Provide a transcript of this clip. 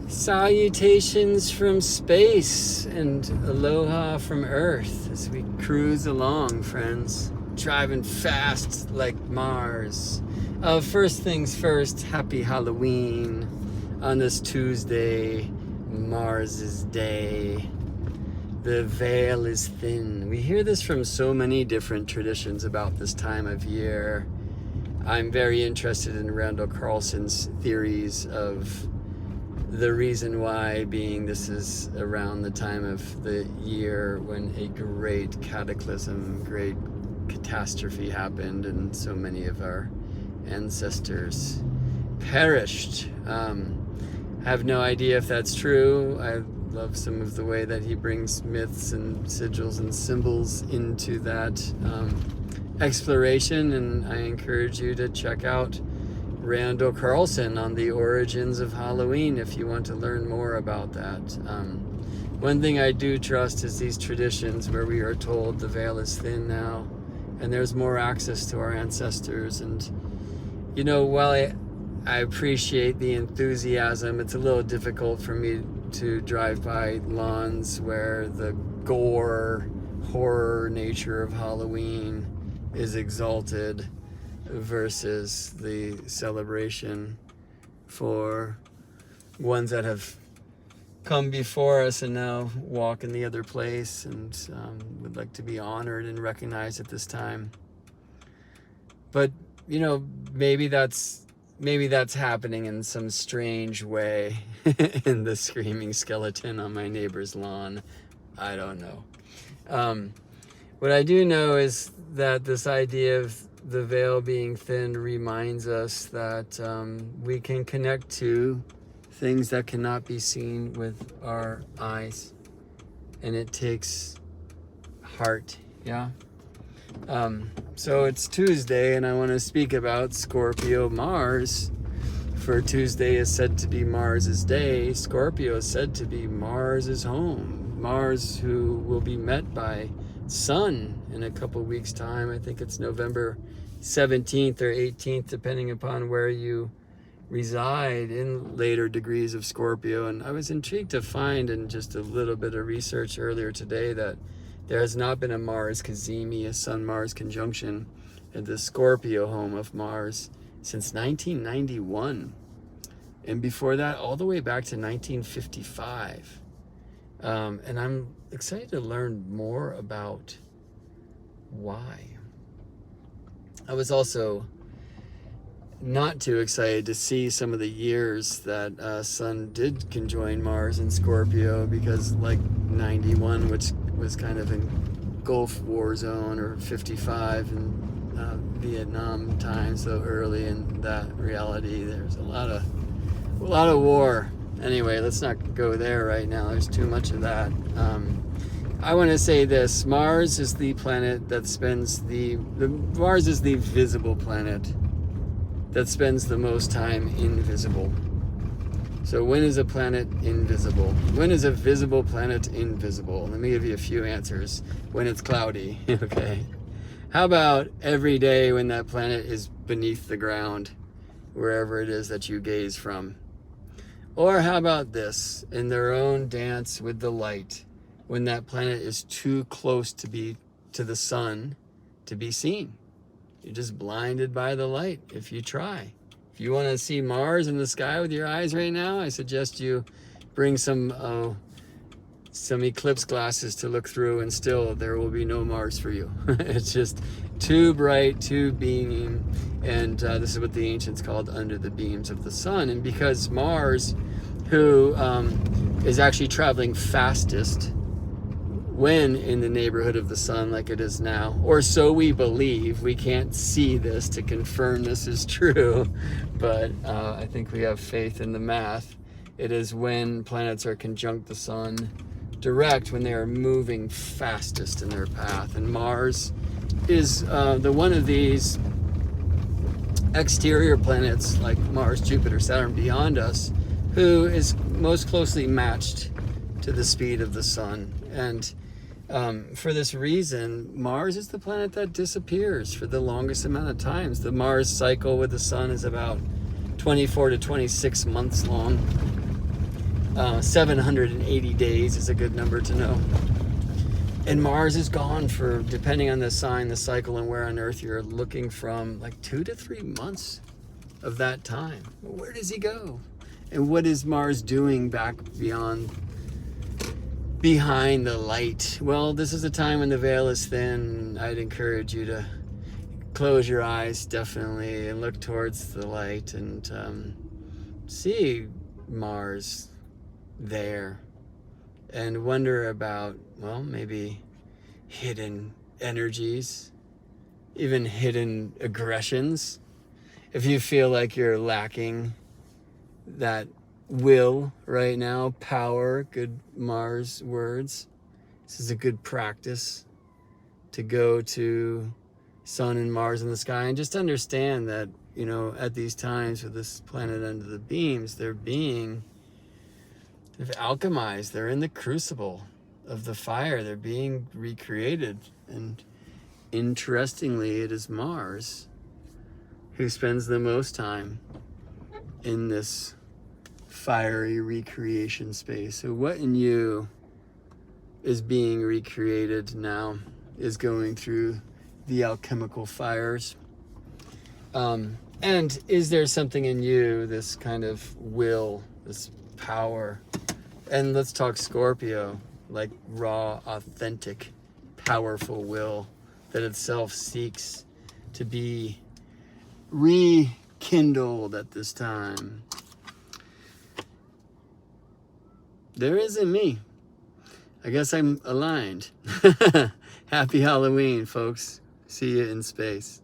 Salutations from space and aloha from Earth as we cruise along, friends. Driving fast like Mars. First things first, happy Halloween on this Tuesday, Mars's day. The veil is thin. We hear this from so many different traditions about this time of year. I'm very interested in Randall Carlson's theories of the reason why being this is around the time of the year when a great cataclysm, great catastrophe happened and so many of our ancestors perished. I have no idea if that's true. I love some of the way that he brings myths and sigils and symbols into that exploration, and I encourage you to check out Randall Carlson on the origins of Halloween if you want to learn more about that. One thing I do trust is these traditions where we are told the veil is thin now and there's more access to our ancestors. And you know, while I appreciate the enthusiasm, it's a little difficult for me to drive by lawns where the gore, horror nature of Halloween is exalted versus the celebration for ones that have come before us and now walk in the other place and would like to be honored and recognized at this time. But you know, maybe that's happening in some strange way in the screaming skeleton on my neighbor's lawn. I don't know. What I do know is that this idea of the veil being thin reminds us that we can connect to things that cannot be seen with our eyes, and it takes heart. Yeah. So it's Tuesday, and I want to speak about Scorpio Mars. For Tuesday is said to be Mars's day. Scorpio is said to be Mars's home. Mars, who will be met by Sun in a couple weeks' time. I think it's November 17th or 18th, depending upon where you reside in later degrees of Scorpio. And I was intrigued to find in just a little bit of research earlier today that there has not been a Mars Cazimi, a Sun-Mars conjunction at the Scorpio home of Mars since 1991. And before that, all the way back to 1955. And I'm excited to learn more about why. I was also not too excited to see some of the years that Sun did conjoin Mars and Scorpio, because like 91, which was kind of in Gulf War zone, or 55 in Vietnam time, so early in that reality, there's a lot of war. Anyway, let's not go there right now. There's too much of that. I want to say this: Mars is the planet that spends Mars is the visible planet that spends the most time invisible. So when is a planet invisible? When is a visible planet invisible? Let me give you a few answers. When it's cloudy, okay? How about every day when that planet is beneath the ground, wherever it is that you gaze from? Or how about this, in their own dance with the light, when that planet is too close to the sun to be seen? You're just blinded by the light if you try. If you want to see Mars in the sky with your eyes right now, I suggest you bring some eclipse glasses to look through, and still there will be no Mars for you. It's just too bright, too beaming, and this is what the ancients called under the beams of the sun. And because Mars, who is actually traveling fastest when in the neighborhood of the sun like it is now, or so we believe. We can't see this to confirm this is true, but I think we have faith in the math. It is when planets are conjunct the sun direct, when they are moving fastest in their path. And Mars is the one of these exterior planets like Mars, Jupiter, Saturn beyond us, who is most closely matched to the speed of the sun. And for this reason, Mars is the planet that disappears for the longest amount of times. The Mars cycle with the sun is about 24 to 26 months long. 780 days is a good number to know. And Mars is gone for, depending on the sign, the cycle, and where on Earth you're looking, from like 2 to 3 months of that time. Where does he go? And what is Mars doing back behind the light? Well, this is a time when the veil is thin. I'd encourage you to close your eyes, definitely, and look towards the light and see Mars there, and wonder about, well, maybe hidden energies, even hidden aggressions. If you feel like you're lacking that will right now, power, good Mars words, this is a good practice to go to Sun and Mars in the sky and just understand that, you know, at these times with this planet under the beams, they've alchemized, they're in the crucible of the fire, they're being recreated. And interestingly, it is Mars who spends the most time in this fiery recreation space. So what in you is being recreated now, is going through the alchemical fires? And is there something in you, this kind of will, this power? And let's talk Scorpio, like raw, authentic, powerful will that itself seeks to be rekindled at this time. There isn't me. I guess I'm aligned. Happy Halloween, folks. See you in space.